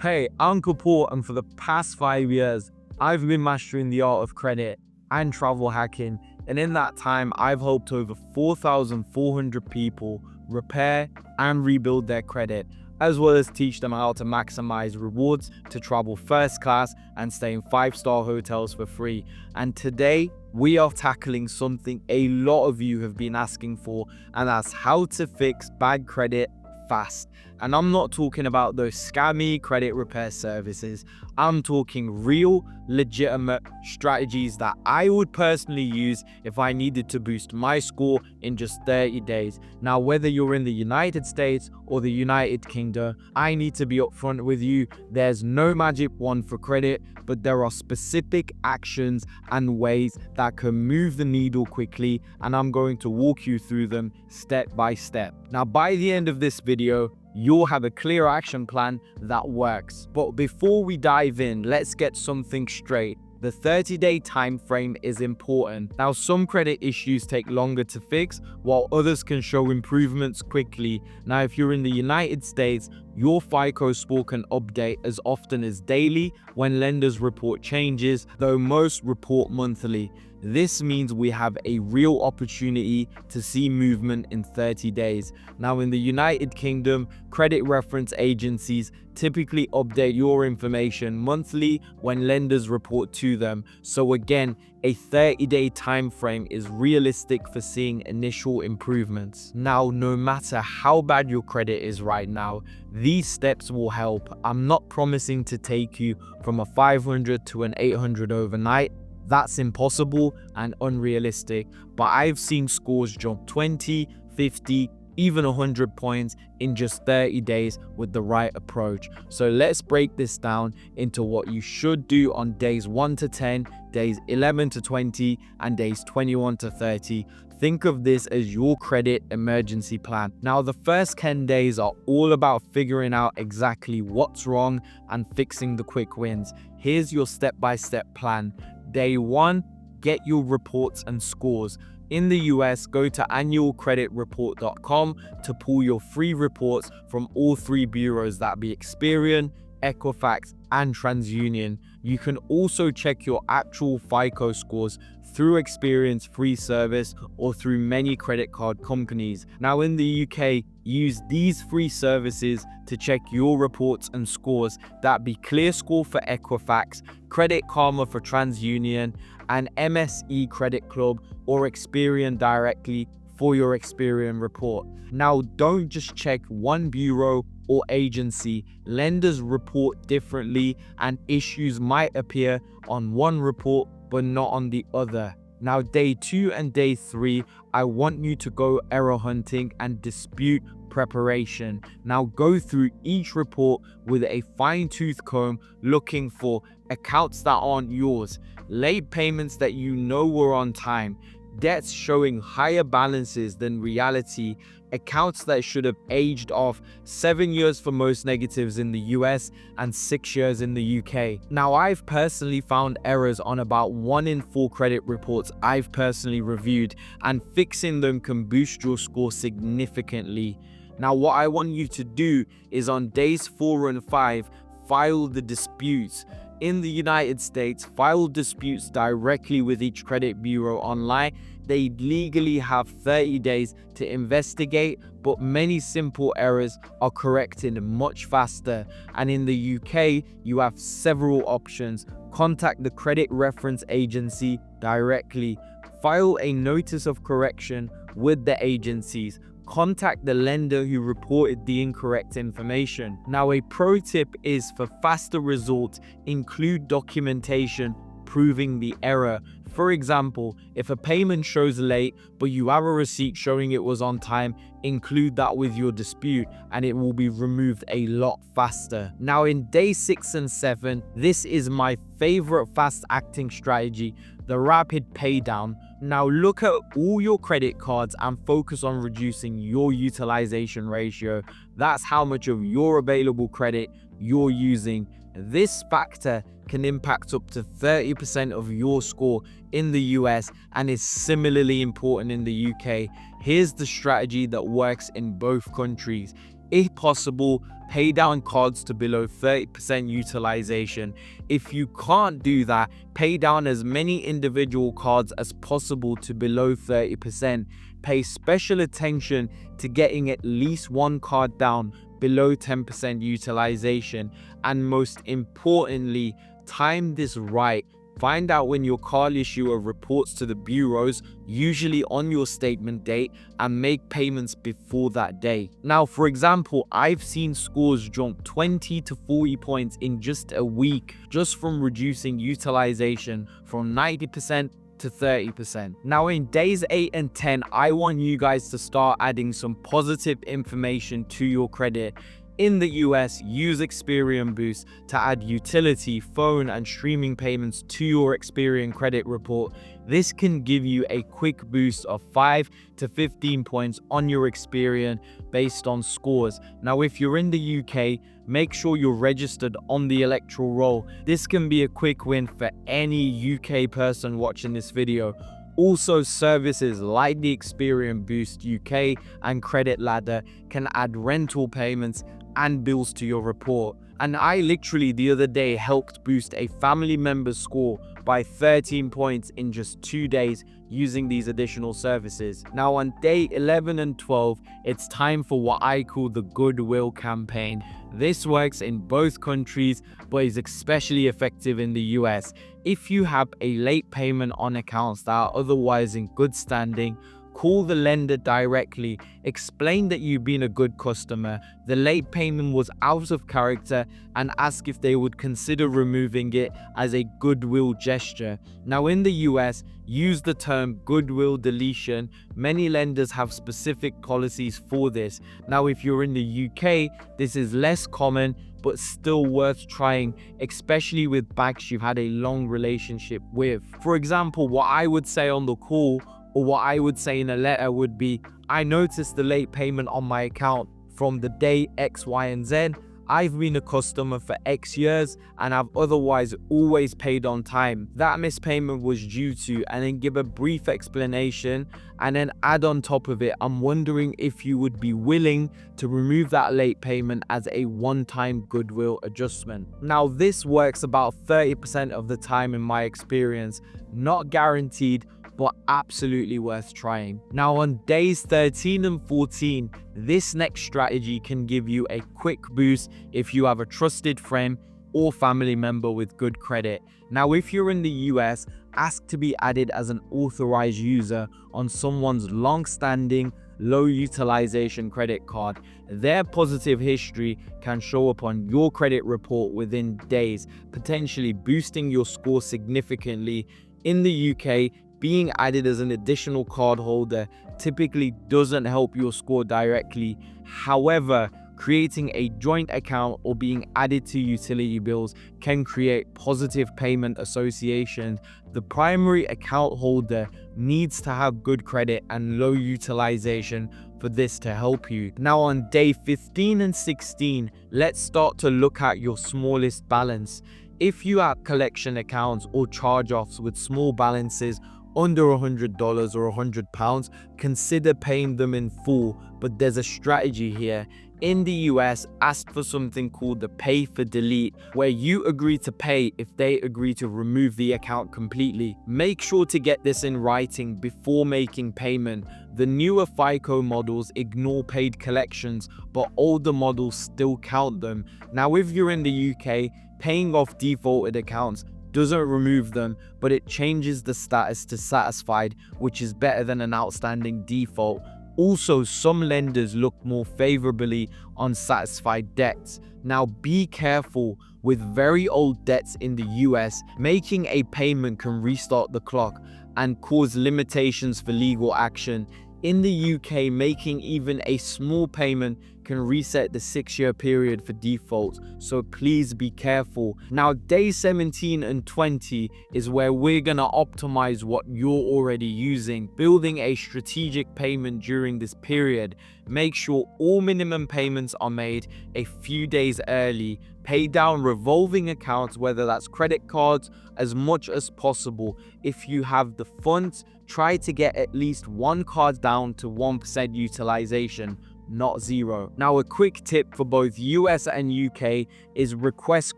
Hey, I'm Papurr, and for the past 5 years, I've been mastering the art of credit and travel hacking. And in that time, I've helped over 4,400 people repair and rebuild their credit, as well as teach them how to maximize rewards to travel first class and stay in 5-star hotels for free. And today, we are tackling something a lot of you have been asking for, and that's how to fix bad credit fast. And I'm not talking about those scammy credit repair services. I'm talking real, legitimate strategies that I would personally use if I needed to boost my score in just 30 days. Now, whether you're in the United States or the United Kingdom, I need to be upfront with you. There's no magic wand for credit, but there are specific actions and ways that can move the needle quickly, and I'm going to walk you through them step by step. Now, by the end of this video, you'll have a clear action plan that works. But before we dive in, let's get something straight. The 30-day time frame is important. Now, some credit issues take longer to fix, while others can show improvements quickly. Now, if you're in the United States, your FICO score can update as often as daily when lenders report changes, though most report monthly. This means we have a real opportunity to see movement in 30 days. Now, in the United Kingdom, credit reference agencies typically update your information monthly when lenders report to them. So again, a 30-day time frame is realistic for seeing initial improvements. Now, no matter how bad your credit is right now, these steps will help. I'm not promising to take you from a 500 to an 800 overnight. That's impossible and unrealistic, but I've seen scores jump 20, 50, even 100 points in just 30 days with the right approach. So let's break this down into what you should do on days 1 to 10, days 11 to 20, and days 21 to 30. Think of this as your credit emergency plan. Now, the first 10 days are all about figuring out exactly what's wrong and fixing the quick wins. Here's your step-by-step plan. Day 1, get your reports and scores. In the US, go to annualcreditreport.com to pull your free reports from all 3 bureaus, that be Experian, Equifax, and TransUnion. You can also check your actual FICO scores through Experian's free service or through many credit card companies. Now, in the UK, use these free services to check your reports and scores, that be ClearScore for Equifax, Credit Karma for TransUnion, and MSE Credit Club or Experian directly for your Experian report. Now, don't just check one bureau or agency. Lenders report differently, and issues might appear on one report but not on the other. Now, day 2 and day 3, I want you to go error hunting and dispute preparation. Now, go through each report with a fine-tooth comb, looking for accounts that aren't yours, late payments that you know were on time, debts showing higher balances than reality, accounts that should have aged off, 7 years for most negatives in the US and 6 years in the UK. Now, I've personally found errors on about 1 in 4 credit reports I've personally reviewed, and fixing them can boost your score significantly. Now, what I want you to do is on days 4 and 5, file the disputes. In the United States, file disputes directly with each credit bureau online. They legally have 30 days to investigate, but many simple errors are corrected much faster. And in the UK, you have several options. Contact the credit reference agency directly. File a notice of correction with the agencies. Contact the lender who reported the incorrect information. Now, a pro tip is, for faster results, include documentation proving the error. For example, if a payment shows late but you have a receipt showing it was on time, include that with your dispute and it will be removed a lot faster. Now, in day 6 and 7, this is my favorite fast acting strategy, the rapid pay down. Now, look at all your credit cards and focus on reducing your utilization ratio. That's how much of your available credit you're using. This factor can impact up to 30% of your score in the US and is similarly important in the UK. Here's the strategy that works in both countries. If possible, pay down cards to below 30% utilization. If you can't do that, pay down as many individual cards as possible to below 30%. Pay special attention to getting at least one card down below 10% utilization. And most importantly, time this right. Find out when your card issuer reports to the bureaus, usually on your statement date, and make payments before that day. Now, for example, I've seen scores jump 20 to 40 points in just a week, just from reducing utilization from 90% to 30%. Now, in days 8 and 10, I want you guys to start adding some positive information to your credit. In the US, use Experian Boost to add utility, phone, and streaming payments to your Experian credit report. This can give you a quick boost of 5 to 15 points on your Experian based on scores. Now, if you're in the UK, make sure you're registered on the electoral roll. This can be a quick win for any UK person watching this video. Also, services like the Experian Boost UK and Credit Ladder can add rental payments and bills to your report. And I literally the other day helped boost a family member's score by 13 points in just 2 days using these additional services. Now, on day 11 and 12, it's time for what I call the goodwill campaign. This works in both countries, but is especially effective in the US. If you have a late payment on accounts that are otherwise in good standing, call the lender directly, explain that you've been a good customer, the late payment was out of character, and ask if they would consider removing it as a goodwill gesture. Now, in the US, use the term goodwill deletion. Many lenders have specific policies for this. Now, if you're in the UK, this is less common, but still worth trying, especially with banks you've had a long relationship with. For example, what I would say on the call, or what I would say in a letter, would be, I noticed the late payment on my account from the day X, Y, and Z. I've been a customer for X years and I've otherwise always paid on time. That missed payment was due to, and then give a brief explanation, and then add on top of it, I'm wondering if you would be willing to remove that late payment as a one-time goodwill adjustment. Now, this works about 30% of the time in my experience. Not guaranteed, but absolutely worth trying. Now, on days 13 and 14, this next strategy can give you a quick boost if you have a trusted friend or family member with good credit. Now, if you're in the US, ask to be added as an authorized user on someone's long-standing, low utilization credit card. Their positive history can show up on your credit report within days, potentially boosting your score significantly. In the UK, being added as an additional card holder typically doesn't help your score directly. However, creating a joint account or being added to utility bills can create positive payment associations. The primary account holder needs to have good credit and low utilization for this to help you. Now, on day 15 and 16, let's start to look at your smallest balance. If you have collection accounts or charge-offs with small balances under $100 or £100, consider paying them in full. But there's a strategy here. In the US, ask for something called the pay for delete, where you agree to pay if they agree to remove the account completely. Make sure to get this in writing before making payment. The newer FICO models ignore paid collections, but older models still count them. Now, if you're in the UK, paying off defaulted accounts doesn't remove them, but it changes the status to satisfied, which is better than an outstanding default. Also, some lenders look more favorably on satisfied debts. Now, be careful with very old debts in the US. Making a payment can restart the clock and cause limitations for legal action. In the UK, making even a small payment can reset the 6-year period for default, so please be careful. Now, day 17 and 20 is where we're gonna optimize what you're already using, building a strategic payment during this period. Make sure all minimum payments are made a few days early. Pay down revolving accounts, whether that's credit cards, as much as possible. If you have the funds, try to get at least one card down to 1% utilization. not zero. Now, a quick tip for both US and UK is request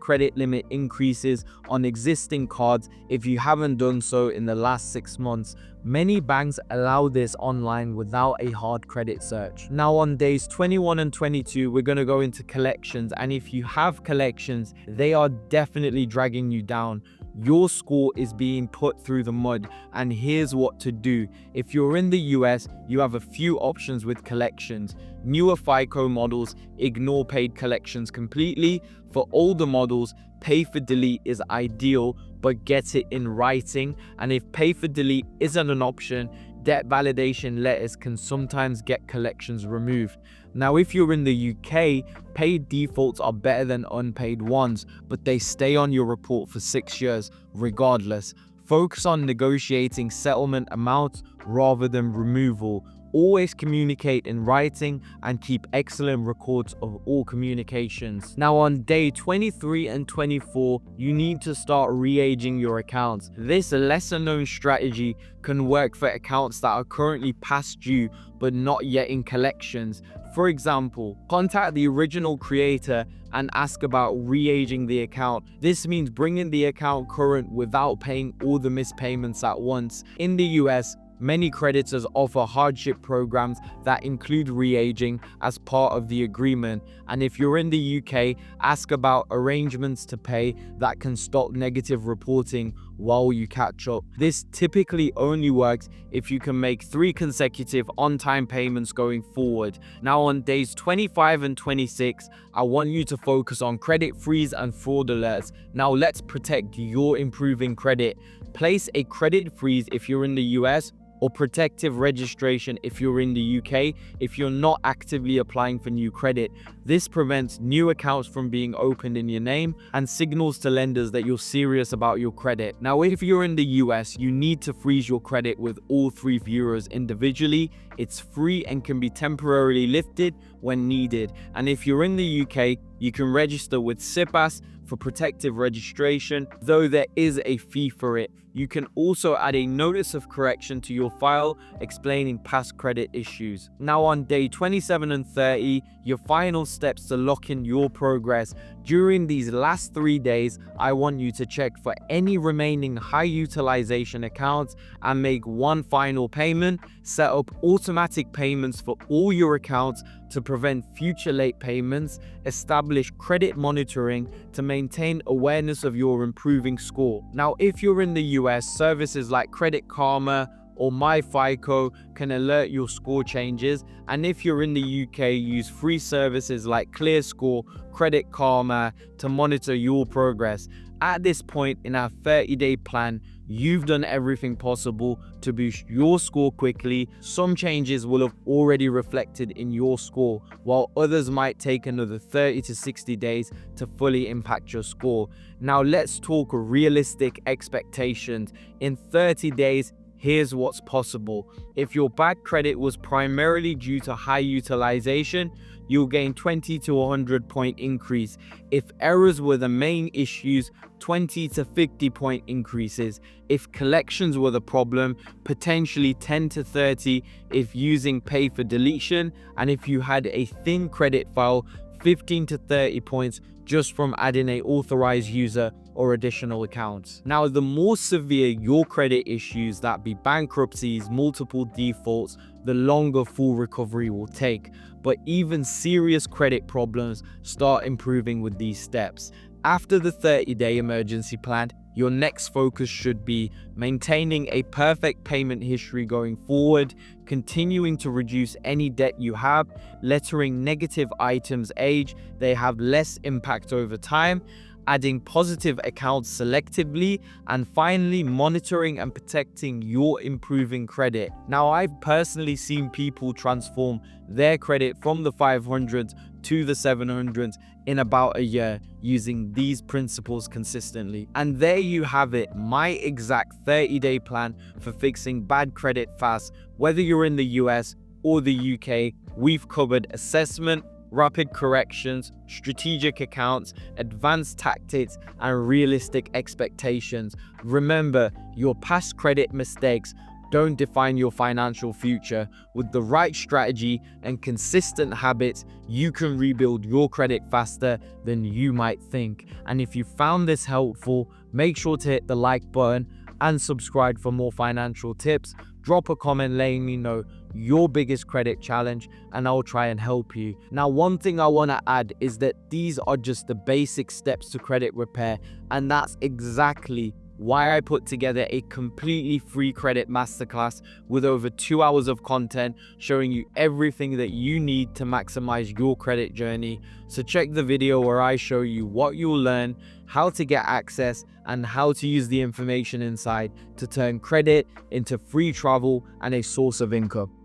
credit limit increases on existing cards if you haven't done so in the last 6 months. Many banks allow this online without a hard credit search. Now, on days 21 and 22, we're going to go into collections, and if you have collections, they are definitely dragging you down. Your score is being put through the mud, and here's what to do. If you're in the US, you have a few options with collections. Newer FICO models ignore paid collections completely. For older models, pay for delete is ideal, but get it in writing. And if pay for delete isn't an option, debt validation letters can sometimes get collections removed. Now, if you're in the UK, paid defaults are better than unpaid ones, but they stay on your report for 6 years regardless. Focus on negotiating settlement amounts rather than removal. Always communicate in writing and keep excellent records of all communications. Now, on day 23 and 24, you need to start re-aging your accounts. This lesser known strategy can work for accounts that are currently past due but not yet in collections. For example, contact the original creator and ask about re-aging the account. This means bringing the account current without paying all the missed payments at once. In the US, many creditors offer hardship programs that include re-aging as part of the agreement. And if you're in the UK, ask about arrangements to pay that can stop negative reporting while you catch up. This typically only works if you can make 3 consecutive on-time payments going forward. Now, on days 25 and 26, I want you to focus on credit freeze and fraud alerts. Now, let's protect your improving credit. Place a credit freeze if you're in the US, or protective registration if you're in the UK if you're not actively applying for new credit. This prevents new accounts from being opened in your name and signals to lenders that you're serious about your credit. Now, if you're in the US, you need to freeze your credit with all 3 bureaus individually. It's free and can be temporarily lifted when needed. And if you're in the UK, you can register with SIPAS for protective registration, though there is a fee for it. You can also add a notice of correction to your file explaining past credit issues. Now, on day 27 and 30, your final steps to lock in your progress. During these last 3 days, I want you to check for any remaining high utilization accounts and make one final payment. Set up automatic payments for all your accounts to prevent future late payments. Establish credit monitoring to maintain awareness of your improving score. Now, if you're in the US, services like Credit Karma or MyFICO can alert your score changes. And if you're in the UK, use free services like ClearScore, Credit Karma to monitor your progress. At this point in our 30-day plan, you've done everything possible to boost your score quickly. Some changes will have already reflected in your score, while others might take another 30 to 60 days to fully impact your score. Now, let's talk realistic expectations. In 30 days, here's what's possible. If your bad credit was primarily due to high utilization, you'll gain 20 to 100 point increase. If errors were the main issues, 20 to 50 point increases. If collections were the problem, potentially 10 to 30 if using pay for deletion. And if you had a thin credit file, 15 to 30 points just from adding a authorized user or additional accounts. Now, the more severe your credit issues, that be bankruptcies, multiple defaults, the longer full recovery will take. But even serious credit problems start improving with these steps. After the 30-day emergency plan, your next focus should be maintaining a perfect payment history going forward, continuing to reduce any debt you have, letting negative items age, they have less impact over time, adding positive accounts selectively, and finally monitoring and protecting your improving credit. Now, I've personally seen people transform their credit from the 500s to the 700s in about a year using these principles consistently. And there you have it, my exact 30-day plan for fixing bad credit fast. Whether you're in the US or the UK, we've covered assessment, rapid corrections, strategic accounts, advanced tactics, and realistic expectations. Remember, your past credit mistakes don't define your financial future. With the right strategy and consistent habits, you can rebuild your credit faster than you might think. And if you found this helpful, make sure to hit the like button and subscribe for more financial tips. Drop a comment letting me know your biggest credit challenge and I'll try and help you. Now, one thing I want to add is that these are just the basic steps to credit repair, and that's exactly why I put together a completely free credit masterclass with over 2 hours of content showing you everything that you need to maximize your credit journey. So check the video where I show you what you'll learn, how to get access, and how to use the information inside to turn credit into free travel and a source of income.